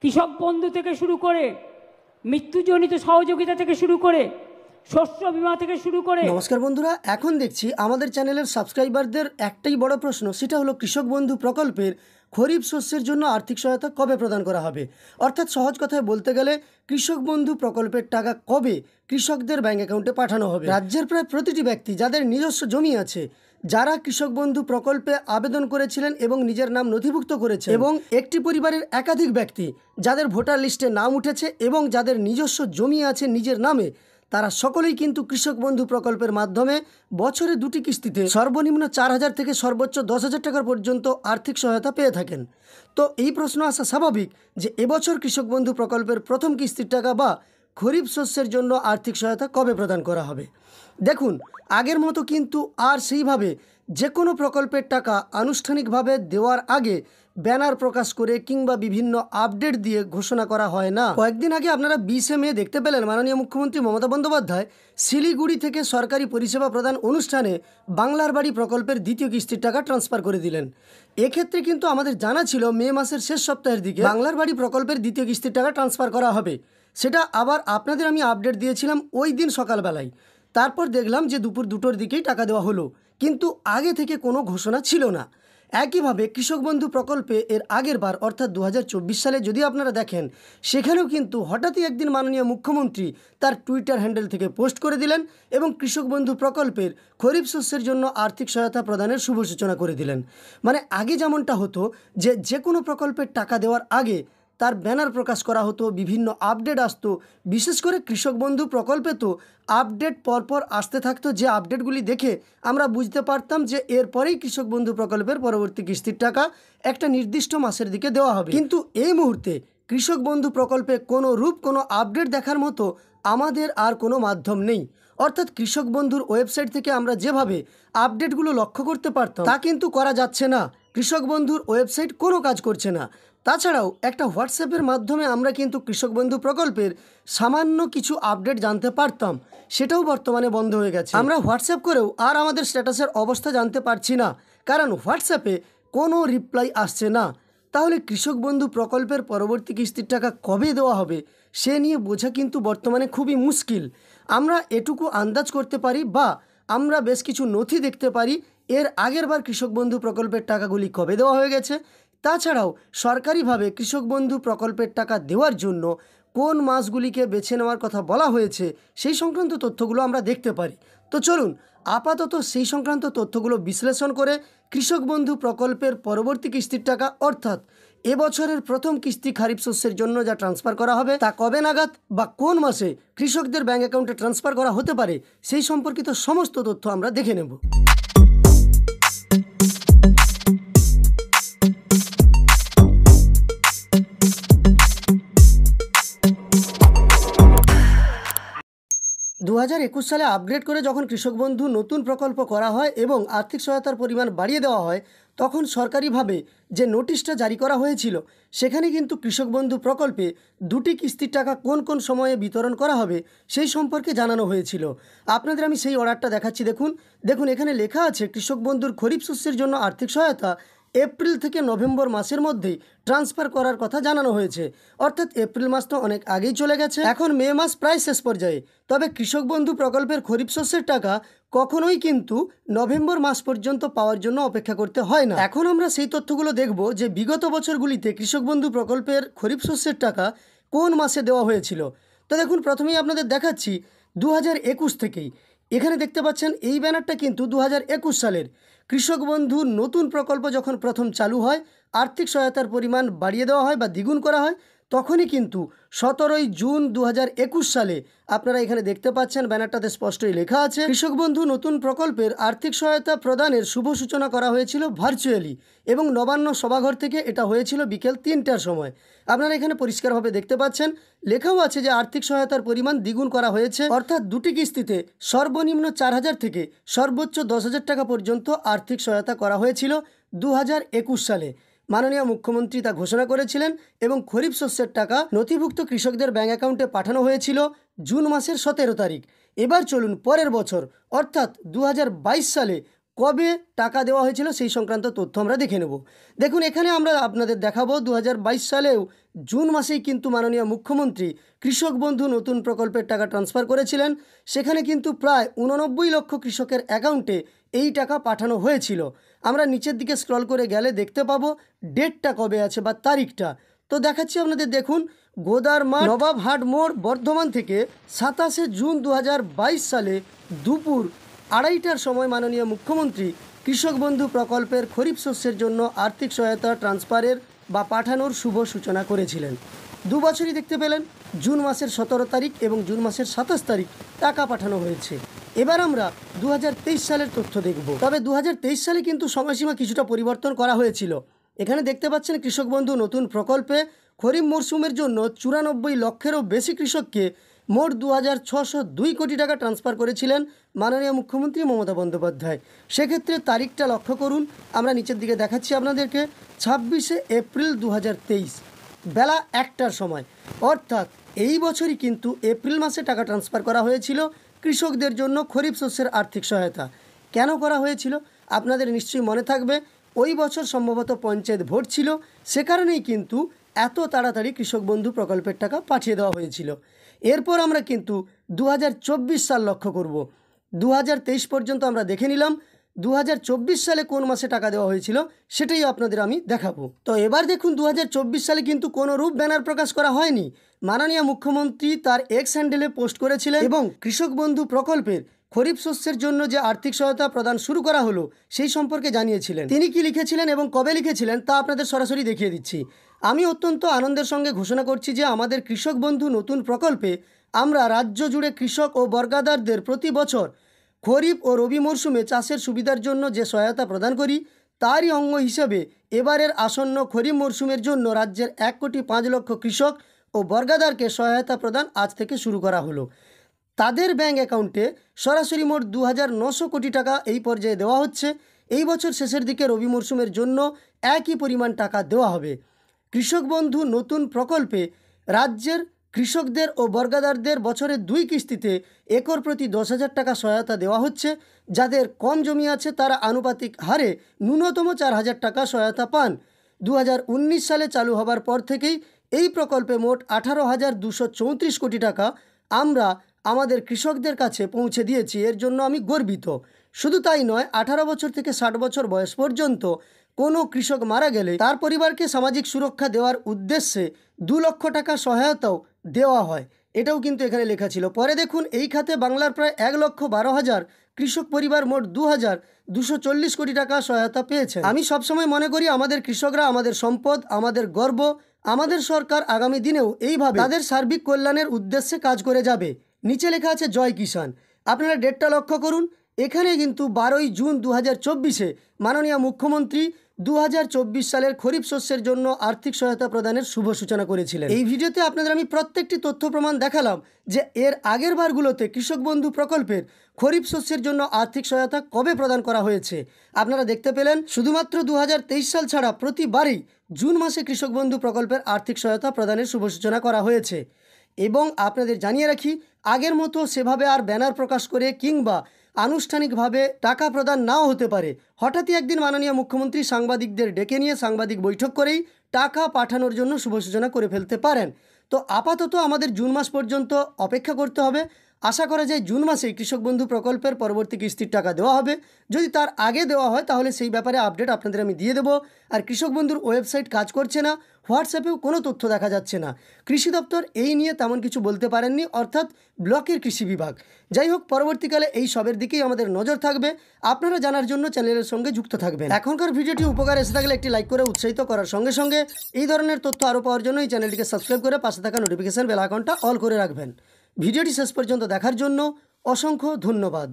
কৃষক বন্ধু থেকে শুরু করে মৃত্যুজনিত সহযোগিতা থেকে শুরু করে শস্য বীমা থেকে শুরু করে। নমস্কার বন্ধুরা, এখন দেখছি আমাদের চ্যানেলের সাবস্ক্রাইবারদের একটাই বড় প্রশ্ন, সেটা হলো কৃষক বন্ধু প্রকল্পের খরিফ শস্যের জন্য আর্থিক সহায়তা কবে প্রদান করা হবে। অর্থাৎ সহজ কথায় বলতে গেলে কৃষক বন্ধু প্রকল্পের টাকা কবে কৃষকদের ব্যাঙ্ক অ্যাকাউন্টে পাঠানো হবে। রাজ্যের প্রায় প্রতিটি ব্যক্তি যাদের নিজস্ব জমি আছে, যারা কৃষক বন্ধু প্রকল্পে আবেদন করেছিলেন এবং নিজের নাম নথিভুক্ত করেছে, এবং একটি পরিবারের একাধিক ব্যক্তি যাদের ভোটার লিস্টে নাম উঠেছে এবং যাদের নিজস্ব জমি আছে নিজের নামে, তারা সকলেই কিন্তু কৃষক বন্ধু প্রকল্পের মাধ্যমে বছরে 2টি কিস্তিতে সর্বনিম্ন 4,000 থেকে সর্বোচ্চ 10,000 টাকা পর্যন্ত আর্থিক সহায়তা পেয়ে থাকেন। তো এই প্রশ্ন আসা স্বাভাবিক যে এবছর কৃষক বন্ধু প্রকল্পের প্রথম কিস্তির টাকা বা খরিফ শস্যের জন্য আর্থিক সহায়তা কবে প্রদান করা হবে। দেখুন, আগের মতো কিন্তু আর সেইভাবে যে কোনো প্রকল্পের টাকা আনুষ্ঠানিকভাবে দেওয়ার আগে ব্যানার প্রকাশ করে কিংবা বিভিন্ন আপডেট দিয়ে ঘোষণা করা হয় না। কয়েকদিন আগে আপনারা 20শে মে দেখতে পেলেন মাননীয় মুখ্যমন্ত্রী মমতা বন্দ্যোপাধ্যায় শিলিগুড়ি থেকে সরকারি পরিষেবা প্রদান অনুষ্ঠানে বাংলার বাড়ি প্রকল্পের দ্বিতীয় কিস্তির টাকা ট্রান্সফার করে দিলেন। এক্ষেত্রে কিন্তু আমাদের জানা ছিল মে মাসের শেষ সপ্তাহের দিকে বাংলার বাড়ি প্রকল্পের দ্বিতীয় কিস্তির টাকা ট্রান্সফার করা হবে। সেটা আবার আপনাদের আমি আপডেট দিয়েছিলাম ওই দিন সকালবেলায়। তারপর দেখলাম যে দুপুর 2টোর দিকেই টাকা দেওয়া হলো, কিন্তু আগে থেকে কোনো ঘোষণা ছিল না। একইভাবে কৃষক বন্ধু প্রকল্পে এর আগের বার অর্থাৎ 2024 সালে যদি আপনারা দেখেন, সেখানেও কিন্তু হঠাৎই একদিন মাননীয় মুখ্যমন্ত্রী তার টুইটার হ্যান্ডেল থেকে পোস্ট করে দিলেন এবং কৃষক বন্ধু প্রকল্পের খরিফ শস্যের জন্য আর্থিক সহায়তা প্রদানের শুভ সূচনা করে দিলেন। মানে আগে যেমনটা হতো যে কোনো প্রকল্পের টাকা দেওয়ার আগে তার ব্যানার প্রকাশ করা হতো, বিভিন্ন আপডেট আসতো, বিশেষ করে কৃষক বন্ধু প্রকল্পে তো আপডেট পরপর আসতে থাকতো, যে আপডেটগুলি দেখে আমরা বুঝতে পারতাম যে এরপরেই কৃষক বন্ধু প্রকল্পের পরবর্তী কিস্তির টাকা একটা নির্দিষ্ট মাসের দিকে দেওয়া হবে। কিন্তু এই মুহূর্তে কৃষক বন্ধু প্রকল্পে কোনো রূপ কোনো আপডেট দেখার মতো আমাদের আর কোনো মাধ্যম নেই। অর্থাৎ কৃষক বন্ধুর ওয়েবসাইট থেকে আমরা যেভাবে আপডেটগুলো লক্ষ্য করতে পারতাম তা কিন্তু করা যাচ্ছে না। কৃষক বন্ধুর ওয়েবসাইট কোনো কাজ করছে না। তাছাড়াও একটা হোয়াটসঅ্যাপের মাধ্যমে আমরা কিন্তু কৃষক বন্ধু প্রকল্পের সামান্য কিছু আপডেট জানতে পারতাম, সেটাও বর্তমানে বন্ধ হয়ে গেছে। আমরা হোয়াটসঅ্যাপ করেও আর আমাদের স্ট্যাটাসের অবস্থা জানতে পারছি না, কারণ হোয়াটসঅ্যাপে কোনো রিপ্লাই আসছে না। তাহলে কৃষক বন্ধু প্রকল্পের পরবর্তী কিস্তির টাকা কবে দেওয়া হবে সে নিয়ে বোঝা কিন্তু বর্তমানে খুবই মুশকিল। আমরা এটুকু আন্দাজ করতে পারি বা আমরা বেশ কিছু নথি দেখতে পারি এর আগের বার কৃষক বন্ধু প্রকল্পের টাকাগুলি কবে দেওয়া হয়ে গেছে। তাছাড়াও সরকারিভাবে কৃষক বন্ধু প্রকল্পের টাকা দেওয়ার জন্য কোন মাসগুলিকে বেছে নেওয়ার কথা বলা হয়েছে সেই সংক্রান্ত তথ্যগুলো আমরা দেখতে পারি। তো চলুন আপাতত সেই সংক্রান্ত তথ্যগুলো বিশ্লেষণ করে কৃষক বন্ধু প্রকল্পের পরবর্তী কিস্তির টাকা অর্থাৎ এবছরের প্রথম কিস্তি খারিফ শস্যের জন্য যা ট্রান্সফার করা হবে তা কবে নাগাদ বা কোন মাসে কৃষকদের ব্যাঙ্ক অ্যাকাউন্টে ট্রান্সফার করা হতে পারে সেই সম্পর্কিত সমস্ত তথ্য আমরা দেখে নেব। 2021 সালে আপগ্রেড করে যখন কৃষক বন্ধু নতুন প্রকল্প করা হয় এবং আর্থিক সহায়তার পরিমাণ বাড়িয়ে দেওয়া হয়, তখন সরকারিভাবে যে নোটিশটা জারি করা হয়েছিল সেখানে কিন্তু কৃষক বন্ধু প্রকল্পে 2টি কিস্তির টাকা কোন কোন সময়ে বিতরণ করা হবে সেই সম্পর্কে জানানো হয়েছিল। আপনাদের আমি সেই অর্ডারটা দেখাচ্ছি। দেখুন এখানে লেখা আছে কৃষক বন্ধুর খরিফ শস্যের জন্য আর্থিক সহায়তা এপ্রিল থেকে নভেম্বর মাসের মধ্যেই ট্রান্সফার করার কথা জানানো হয়েছে। অর্থাৎ এপ্রিল মাস তো অনেক আগেই চলে গেছে, এখন মে মাস প্রায় শেষ পর্যায়ে। তবে কৃষক বন্ধু প্রকল্পের খরিফ শস্যের টাকা কখনোই কিন্তু নভেম্বর মাস পর্যন্ত পাওয়ার জন্য অপেক্ষা করতে হয় না। এখন আমরা সেই তথ্যগুলো দেখব যে বিগত বছরগুলিতে কৃষক বন্ধু প্রকল্পের খরিফ শস্যের টাকা কোন মাসে দেওয়া হয়েছিল। তো দেখুন প্রথমেই আপনাদের দেখাচ্ছি 2021 থেকেই। এখানে দেখতে পাচ্ছেন এই ব্যানারটা কিন্তু 2021 সালের। কৃষক বন্ধু নতুন প্রকল্প যখন প্রথম চালু হয়, আর্থিক সহায়তার পরিমাণ বাড়িয়ে দেওয়া হয় বা দ্বিগুণ করা হয়, তখনই কিন্তু 17ই জুন 2021 সালে আপনারা এখানে দেখতে পাচ্ছেন ব্যানারটাতে স্পষ্টই লেখা আছে কৃষক বন্ধু নতুন প্রকল্পের আর্থিক সহায়তা প্রদানের শুভ সূচনা করা হয়েছিল ভার্চুয়ালি এবং নবান্ন সভাঘর থেকে এটা হয়েছিল বিকেল 3টার সময়। আপনারা এখানে পরিষ্কারভাবে দেখতে পাচ্ছেন লেখাও আছে যে আর্থিক সহায়তার পরিমাণ দ্বিগুণ করা হয়েছে, অর্থাৎ 2টি কিস্তিতে সর্বনিম্ন 4,000 থেকে সর্বোচ্চ 10,000 টাকা পর্যন্ত আর্থিক সহায়তা করা হয়েছিল 2021 সালে। মাননীয় মুখ্যমন্ত্রী তা ঘোষণা করেছিলেন এবং খরিফ শস্যের টাকা নথিভুক্ত কৃষকদের ব্যাঙ্ক অ্যাকাউন্টে পাঠানো হয়েছিল জুন মাসের 17 তারিখ। এবার চলুন পরের বছর অর্থাৎ 2022 সালে কবে টাকা দেওয়া হয়েছিল সেই সংক্রান্ত তথ্য আমরা দেখে নেব। দেখুন, এখানে আমরা আপনাদের দেখাবো 2022 সালেও জুন মাসেই কিন্তু মাননীয় মুখ্যমন্ত্রী কৃষক বন্ধু নতুন প্রকল্পের টাকা ট্রান্সফার করেছিলেন। সেখানে কিন্তু প্রায় 89 লক্ষ কৃষকের অ্যাকাউন্টে এই টাকা পাঠানো হয়েছিল। আমরা নিচের দিকে স্ক্রল করে গেলে দেখতে পাবো ডেটটা কবে আছে বা তারিখটা। তো দেখাচ্ছি আপনাদের, দেখুন, গোদারমাঠ নবাবহাট মোড় বর্ধমান থেকে 27 জুন 2022 সালে দুপুর 2:30টার সময় মাননীয় মুখ্যমন্ত্রী কৃষক বন্ধু প্রকল্পের খরিফ শস্যের জন্য আর্থিক সহায়তা ট্রান্সফারের বা পাঠানোর শুভ সূচনা করেছিলেন। 2 বছরই দেখতে পেলেন, জুন মাসের 17 তারিখ এবং জুন মাসের 27 তারিখ টাকা পাঠানো হয়েছে। এবার আমরা 2023 সালের তথ্য দেখব। তবে 2023 সালে কিন্তু সময়সীমা কিছুটা পরিবর্তন করা হয়েছিল। এখানে দেখতে পাচ্ছেন কৃষক বন্ধু নতুন প্রকল্পে খরিফ মরশুমের জন্য 94 লক্ষেরও বেশি কৃষককে মোট 2602 কোটি টাকা ট্রান্সফার করেছিলেন মাননীয় মুখ্যমন্ত্রী মমতা বন্দ্যোপাধ্যায়। সেক্ষেত্রে তারিখটা লক্ষ্য করুন, আমরা নিচের দিকে দেখাচ্ছি আপনাদেরকে, 26 এপ্রিল 2023 বেলা 1টার সময়, অর্থাৎ এই বছরই কিন্তু এপ্রিল মাসে টাকা ট্রান্সফার করা হয়েছিল কৃষকদের জন্য খরিফ শস্যের আর্থিক সহায়তা। কেন করা হয়েছিল আপনাদের নিশ্চয়ই মনে থাকবে, ওই বছর সম্ভবত পঞ্চায়েত ভোট ছিল, সে কারণেই কিন্তু এত তাড়াতাড়ি কৃষক বন্ধু প্রকল্পের টাকা পাঠিয়ে দেওয়া হয়েছিল। এরপর আমরা কিন্তু 2024 সাল লক্ষ্য করব। 2023 পর্যন্ত আমরা দেখে নিলাম, 2024 সালে কোন মাসে টাকা দেওয়া হয়েছিল সেটাই আপনাদের আমি দেখাবো। তো এবার দেখুন, 2024 সালে কিন্তু কোনো রূপ ব্যানার প্রকাশ করা হয়নি। মাননীয় মুখ্যমন্ত্রী তার এক্স হ্যান্ডেলে পোস্ট করেছিলেন এবং কৃষক বন্ধু প্রকল্পের খরিফ শস্যের জন্য যে আর্থিক সহায়তা প্রদান শুরু করা হলো সেই সম্পর্কে জানিয়েছিলেন। তিনি কি লিখেছিলেন এবং কবে লিখেছিলেন তা আপনাদের সরাসরি দেখিয়ে দিচ্ছি। আমি অত্যন্ত আনন্দের সঙ্গে ঘোষণা করছি যে আমাদের কৃষক বন্ধু নতুন প্রকল্পে আমরা রাজ্য জুড়ে কৃষক ও বর্গাদারদের প্রতি বছর খরিফ ও রবি মরশুমে চাষের সুবিধার জন্য যে সহায়তা প্রদান করি তারই অঙ্গ হিসেবে এবারের আসন্ন খরিফ মরশুমের জন্য রাজ্যের 1,05,00,000 কৃষক ও বর্গাদারকে সহায়তা প্রদান আজ থেকে শুরু করা হলো। তাদের ব্যাঙ্ক অ্যাকাউন্টে সরাসরি মোট 2,900 কোটি টাকা এই পর্যায়ে দেওয়া হচ্ছে। এই বছর শেষের দিকে রবি মরশুমের জন্য একই পরিমাণ টাকা দেওয়া হবে। কৃষক বন্ধু নতুন প্রকল্পে রাজ্যের কৃষকদের ও বর্গাদারদের বছরে 2 কিস্তিতে একর প্রতি 10,000 টাকা সহায়তা দেওয়া হচ্ছে। যাদের কম জমি আছে তারা আনুপাতিক হারে ন্যূনতম 4,000 টাকা সহায়তা পান। 2019 সালে চালু হবার পর থেকেই এই প্রকল্পে মোট 18,234 কোটি টাকা আমরা আমাদের কৃষকদের কাছে পৌঁছে দিয়েছি। এর জন্য আমি গর্বিত। শুধু তাই নয়, 18 বছর থেকে 60 বছর বয়স পর্যন্ত কোনো কৃষক মারা গেলে তার পরিবারকে সামাজিক সুরক্ষা দেওয়ার উদ্দেশ্যে 2 লক্ষ টাকা সহায়তাও দেওয়া হয়। এটাও কিন্তু এখানে লেখা ছিল। পরে দেখুন, এই খাতে বাংলার প্রায় 1,12,000 কৃষক পরিবার মোট 2,240 কোটি টাকা সহায়তা পেয়েছেন। আমি সবসময় মনে করি আমাদের কৃষকরা আমাদের সম্পদ, আমাদের গর্ব। আমাদের সরকার আগামী দিনেও এইভাবে তাদের সার্বিক কল্যাণের উদ্দেশ্যে কাজ করে যাবে। নিচে লেখা আছে জয় কিষাণ। আপনারা ডেটটা লক্ষ্য করুন, এখানে কিন্তু 12 জুন 2024-এ মাননীয় মুখ্যমন্ত্রী 2024 সালের খরিফ শস্যের জন্য আর্থিক সহায়তা প্রদানের শুভ সূচনা করেছিলেন। এই ভিডিওতে আপনাদের আমি প্রত্যেকটি তথ্য প্রমাণ দেখালাম যে এর আগের বারগুলোতে কৃষক বন্ধু প্রকল্পের খরিফ শস্যের জন্য আর্থিক সহায়তা কবে প্রদান করা হয়েছে। আপনারা দেখতে পেলেন, শুধুমাত্র 2023 সাল ছাড়া প্রতিবারই জুন মাসে কৃষক বন্ধু প্রকল্পের আর্থিক সহায়তা প্রদানের শুভ সূচনা করা হয়েছে। এবং আপনাদের জানিয়ে রাখি, আগের মতো সেভাবে আর ব্যানার প্রকাশ করে কিংবা আনুষ্ঠানিকভাবে টাকা প্রদান নাও হতে পারে। হঠাৎই একদিন মাননীয় মুখ্যমন্ত্রী সাংবাদিকদের ডেকে নিয়ে সাংবাদিক বৈঠক করেই টাকা পাঠানোর জন্য শুভ সূচনা করে ফেলতে পারেন। তো আপাতত আমাদের জুন মাস পর্যন্ত অপেক্ষা করতে হবে। আশা করা যায় জুন মাসেই কৃষক বন্ধু প্রকল্পের পরবর্তী কিস্তির টাকা দেওয়া হবে। যদি তার আগে দেওয়া হয় তাহলে সেই ব্যাপারে আপডেট আপনাদের আমি দিয়ে দেবো। আর কৃষক বন্ধুর ওয়েবসাইট কাজ করছে না, হোয়াটসঅ্যাপেও কোনো তথ্য দেখা যাচ্ছে না। কৃষি দপ্তর এই নিয়ে তেমন কিছু বলতে পারেননি, অর্থাৎ ব্লকের কৃষি বিভাগ। যাই হোক, পরবর্তীকালে এই সবের দিকেই আমাদের নজর থাকবে। আপনারা জানার জন্য চ্যানেলের সঙ্গে যুক্ত থাকবেন। এখনকার ভিডিওটি উপকার এসে থাকলে একটি লাইক করে উৎসাহিত করার সঙ্গে সঙ্গে এই ধরনের তথ্য আরও পাওয়ার জন্য এই চ্যানেলটিকে সাবস্ক্রাইব করে পাশে থাকা নোটিফিকেশন বেল আইকনটা অল করে রাখবেন। ভিডিওটি শেষ পর্যন্ত দেখার জন্য অসংখ্য ধন্যবাদ।